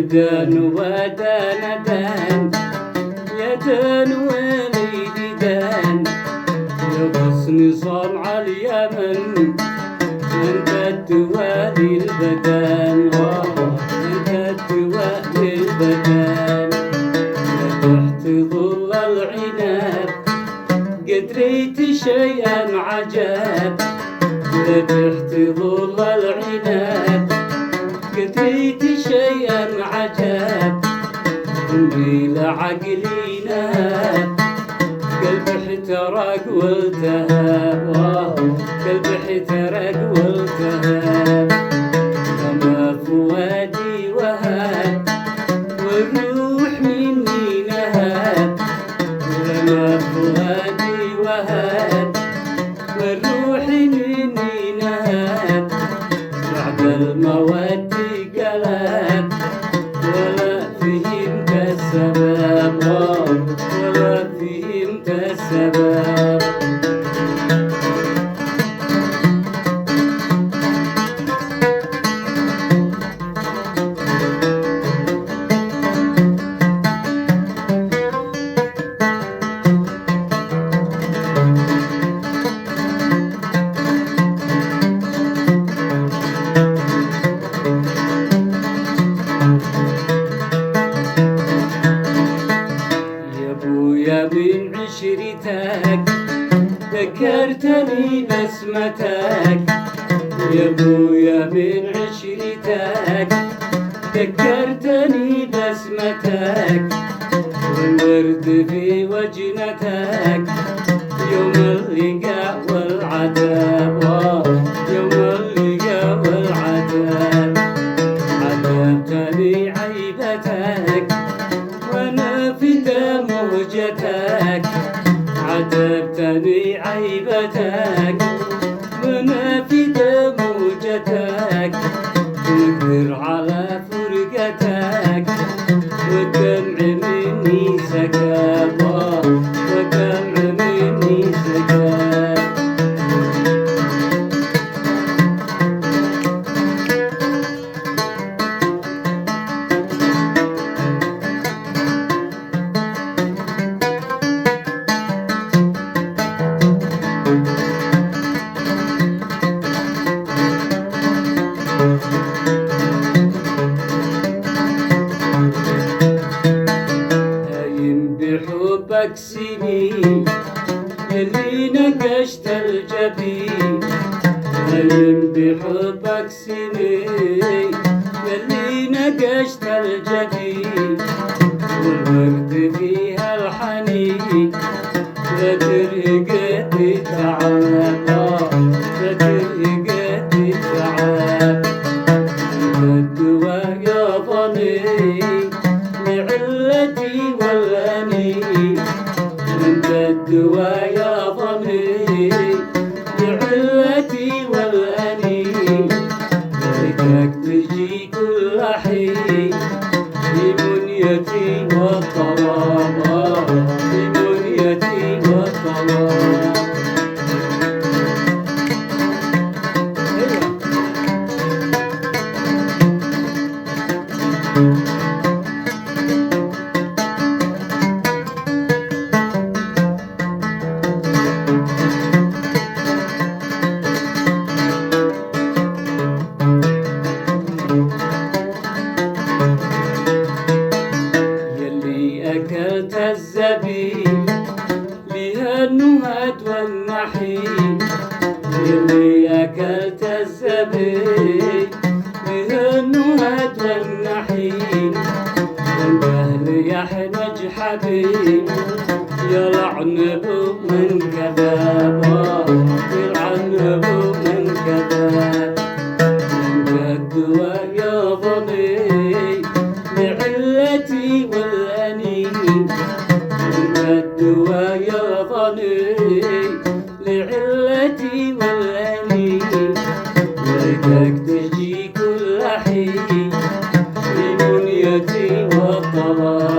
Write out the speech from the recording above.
ودان ودان دان يا دان وليدي دان يا غصن صنع اليمن انت الدوالي البدان انت الدوالي البدان لا تحت ظل العناب قدريت شيئا عجاب لا تحت ظل العناب قدريت شيئا عجاب بلا عقلي نهاب قلبي احترق والتهاب قلبي احترق والتهاب وما فؤادي وهاب والروح مني نهاب وما فؤادي وهاب والروح مني نهاب بعد المواد قلب ولا فهمت السبب ولا فهمت السبب من عشرتك ذكرتني بسمتك يا ابويا من عشرتك ذكرتني بسمتك والورد في وجنتك يوم اللقاء والعتاب يوم اللقاء والعتاب عذبتني عيبتك وانا في موجتك عذبتني عيبتك وانا في موجتك تقدر على فرقتك والدمع مني سكب والدمع مني سكب بحبك سنين يلي نقشت الجبين هين بحبك سنين يلي نقشت الجبين والورد فيها الحنين لا ترقد التعب لا ترقد التعب الدواء يا ظني لعلتي والأني أنت الدواء يا ضمي لعلتي والأني ليتك تجي كل حين لمنيتي والطلب لمنيتي والطلب أكلت الزبيب لها النهد والنحيب يلي أكلت الزبيب لها النهد والنحيب والأهل يحنج حبيب يلعنب من كذاب يلعنب من كذاب أنت الدواء يا ضني لعلتي والأني أنت الدواء يا ضني لعلتي والأني ليتك تجي كل حين لمنيتي والطلب